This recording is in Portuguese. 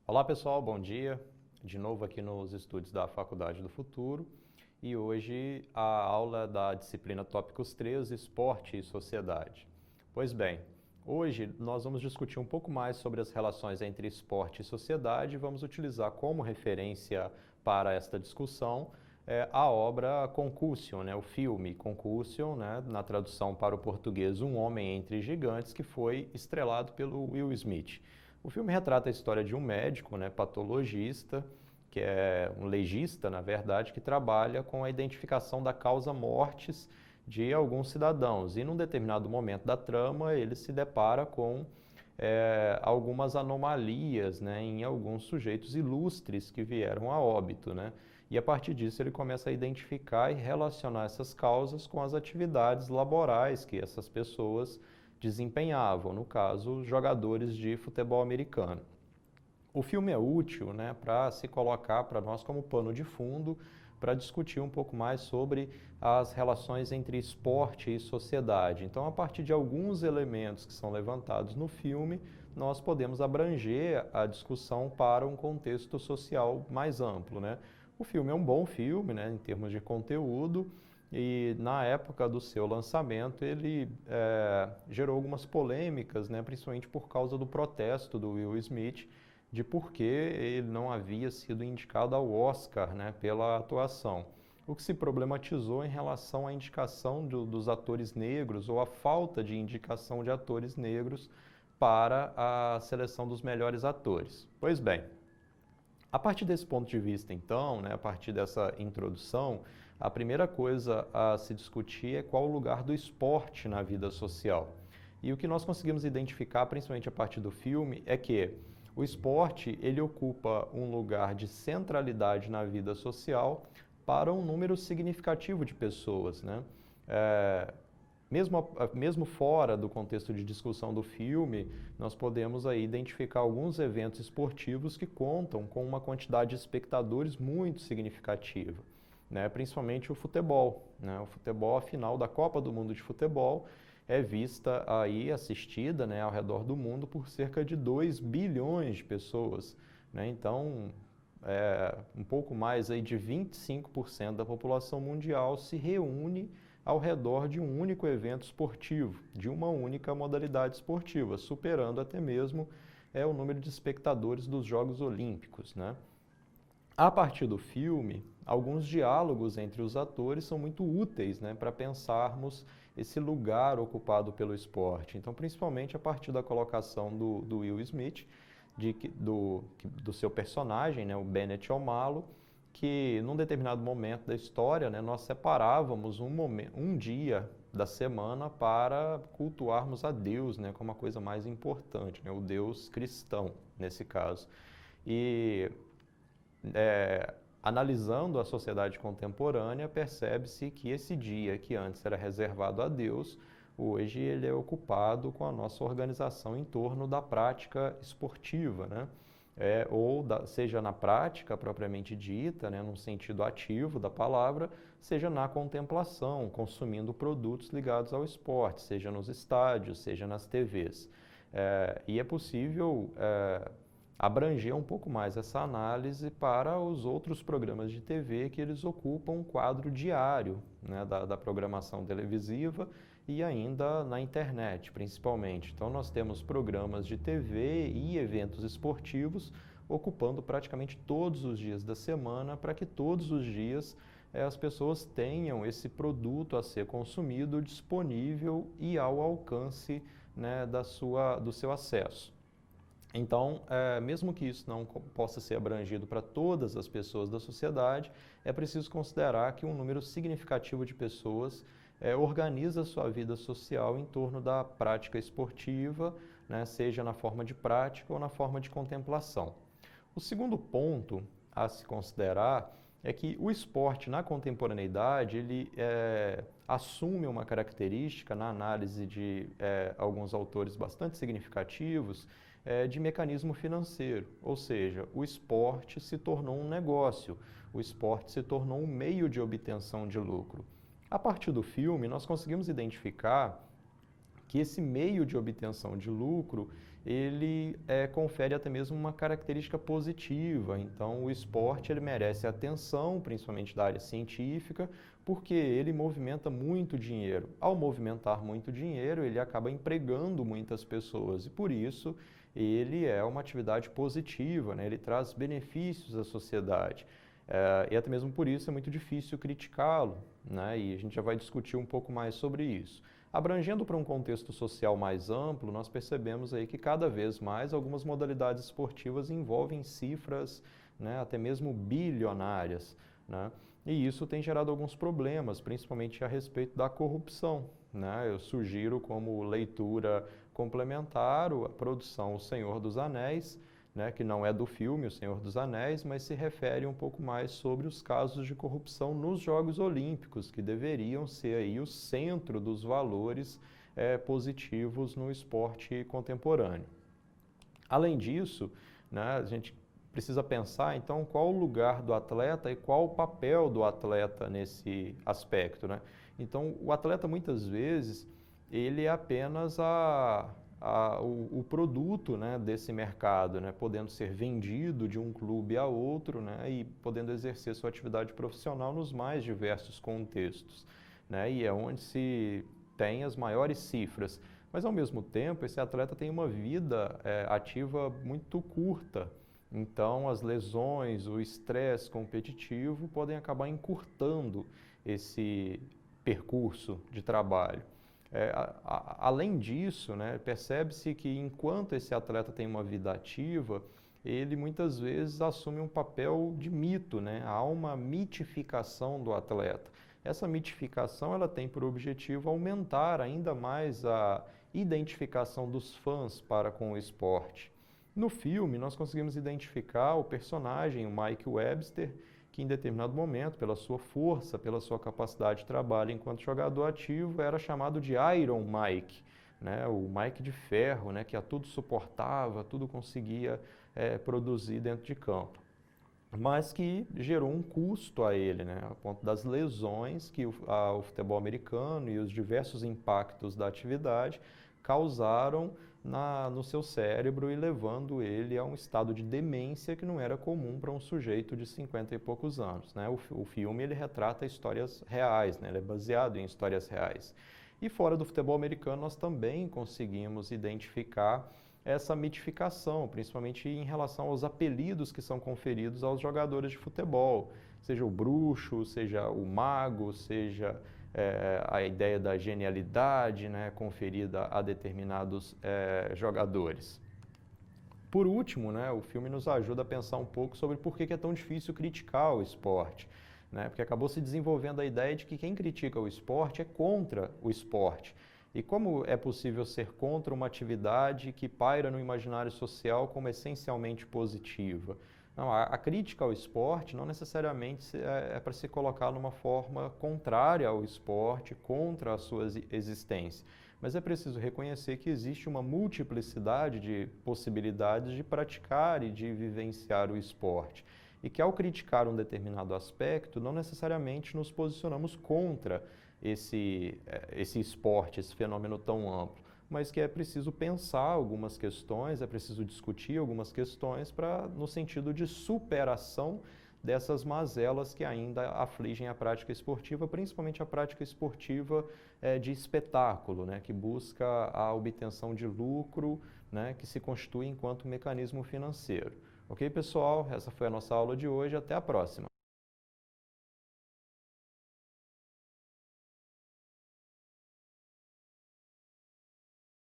Olá pessoal, bom dia. De novo aqui nos estúdios da Faculdade do Futuro e hoje a aula da disciplina Tópicos 3, Esporte e Sociedade. Pois bem, hoje nós vamos discutir um pouco mais sobre as relações entre esporte e sociedade e vamos utilizar como referência para esta discussão a obra Concussion, o filme Concussion, na tradução para o português Um Homem entre Gigantes, que foi estrelado pelo Will Smith. O filme retrata a história de um médico, patologista, que é um legista, na verdade, que trabalha com a identificação da causa mortes de alguns cidadãos. E num determinado momento da trama, ele se depara com algumas anomalias em alguns sujeitos ilustres que vieram a óbito. E a partir disso ele começa a identificar e relacionar essas causas com as atividades laborais que essas pessoas desempenhavam, no caso, jogadores de futebol americano. O filme é útil para se colocar para nós como pano de fundo para discutir um pouco mais sobre as relações entre esporte e sociedade. Então, a partir de alguns elementos que são levantados no filme, nós podemos abranger a discussão para um contexto social mais amplo. O filme é um bom filme, em termos de conteúdo, e na época do seu lançamento ele gerou algumas polêmicas, principalmente por causa do protesto do Will Smith, de por que ele não havia sido indicado ao Oscar pela atuação. O que se problematizou em relação à indicação dos atores negros ou a falta de indicação de atores negros para a seleção dos melhores atores. Pois bem, a partir desse ponto de vista, então, a partir dessa introdução, a primeira coisa a se discutir é qual o lugar do esporte na vida social. E o que nós conseguimos identificar, principalmente a partir do filme, é que o esporte ele ocupa um lugar de centralidade na vida social para um número significativo de pessoas. Mesmo fora do contexto de discussão do filme, nós podemos aí identificar alguns eventos esportivos que contam com uma quantidade de espectadores muito significativa, principalmente o futebol. O futebol, a final da Copa do Mundo de Futebol, é vista aí, assistida ao redor do mundo por cerca de 2 bilhões de pessoas. Então, um pouco mais aí de 25% da população mundial se reúne ao redor de um único evento esportivo, de uma única modalidade esportiva, superando até mesmo o número de espectadores dos Jogos Olímpicos. A partir do filme, alguns diálogos entre os atores são muito úteis para pensarmos esse lugar ocupado pelo esporte. Então, principalmente a partir da colocação do Will Smith, do seu personagem, o Bennett Omalu, que num determinado momento da história nós separávamos um dia da semana para cultuarmos a Deus como a coisa mais importante, o Deus cristão, nesse caso. E analisando a sociedade contemporânea, percebe-se que esse dia que antes era reservado a Deus, hoje ele é ocupado com a nossa organização em torno da prática esportiva, seja na prática propriamente dita, num sentido ativo da palavra, seja na contemplação, consumindo produtos ligados ao esporte, seja nos estádios, seja nas TVs. E é possível abranger um pouco mais essa análise para os outros programas de TV que eles ocupam um quadro diário da programação televisiva e ainda na internet, principalmente. Então, nós temos programas de TV e eventos esportivos ocupando praticamente todos os dias da semana para que todos os dias as pessoas tenham esse produto a ser consumido disponível e ao alcance do seu acesso. Então, mesmo que isso não possa ser abrangido para todas as pessoas da sociedade, é preciso considerar que um número significativo de pessoas organiza a sua vida social em torno da prática esportiva, seja na forma de prática ou na forma de contemplação. O segundo ponto a se considerar é que o esporte na contemporaneidade ele assume uma característica na análise de alguns autores bastante significativos de mecanismo financeiro, ou seja, o esporte se tornou um negócio, o esporte se tornou um meio de obtenção de lucro. A partir do filme, nós conseguimos identificar que esse meio de obtenção de lucro, ele confere até mesmo uma característica positiva. Então, o esporte ele merece atenção, principalmente da área científica, porque ele movimenta muito dinheiro. Ao movimentar muito dinheiro, ele acaba empregando muitas pessoas e, por isso, ele é uma atividade positiva, né? Ele traz benefícios à sociedade. E até mesmo por isso é muito difícil criticá-lo, né? E a gente já vai discutir um pouco mais sobre isso. Abrangendo para um contexto social mais amplo, nós percebemos aí que cada vez mais algumas modalidades esportivas envolvem cifras, né, até mesmo bilionárias, né? E isso tem gerado alguns problemas, principalmente a respeito da corrupção, né? Eu sugiro como leitura complementar a produção O Senhor dos Anéis, né, que não é do filme O Senhor dos Anéis, mas se refere um pouco mais sobre os casos de corrupção nos Jogos Olímpicos, que deveriam ser aí o centro dos valores positivos no esporte contemporâneo. Além disso, né, a gente precisa pensar, então, qual o lugar do atleta e qual o papel do atleta nesse aspecto, né? Então, o atleta, muitas vezes, ele é apenas o produto, né, desse mercado, né, podendo ser vendido de um clube a outro, né, e podendo exercer sua atividade profissional nos mais diversos contextos, né, e é onde se tem as maiores cifras. Mas, ao mesmo tempo, esse atleta tem uma vida ativa muito curta. Então, as lesões, o estresse competitivo podem acabar encurtando esse percurso de trabalho. Além disso, né, percebe-se que enquanto esse atleta tem uma vida ativa, ele muitas vezes assume um papel de mito, né? Há uma mitificação do atleta. Essa mitificação ela tem por objetivo aumentar ainda mais a identificação dos fãs para com o esporte. No filme, nós conseguimos identificar o personagem, o Mike Webster, que em determinado momento, pela sua força, pela sua capacidade de trabalho enquanto jogador ativo, era chamado de Iron Mike, né? O Mike de ferro, né? Que a tudo suportava, tudo conseguia produzir dentro de campo. Mas que gerou um custo a ele, né? A ponto das lesões que o futebol americano e os diversos impactos da atividade causaram no seu cérebro e levando ele a um estado de demência que não era comum para um sujeito de 50 e poucos anos, né? O filme ele retrata histórias reais, né? Ele é baseado em histórias reais. E fora do futebol americano nós também conseguimos identificar essa mitificação, principalmente em relação aos apelidos que são conferidos aos jogadores de futebol, seja o bruxo, seja o mago, seja a ideia da genialidade, né, conferida a determinados jogadores. Por último, né, o filme nos ajuda a pensar um pouco sobre por que é tão difícil criticar o esporte, né, porque acabou se desenvolvendo a ideia de que quem critica o esporte é contra o esporte. E como é possível ser contra uma atividade que paira no imaginário social como essencialmente positiva? Não, a crítica ao esporte não necessariamente é para se colocar numa forma contrária ao esporte, contra a sua existência. Mas é preciso reconhecer que existe uma multiplicidade de possibilidades de praticar e de vivenciar o esporte. E que ao criticar um determinado aspecto, não necessariamente nos posicionamos contra esse esporte, esse fenômeno tão amplo, mas que é preciso pensar algumas questões, é preciso discutir algumas questões no sentido de superação dessas mazelas que ainda afligem a prática esportiva, principalmente a prática esportiva de espetáculo, né, que busca a obtenção de lucro, né, que se constitui enquanto mecanismo financeiro. Ok, pessoal? Essa foi a nossa aula de hoje. Até a próxima.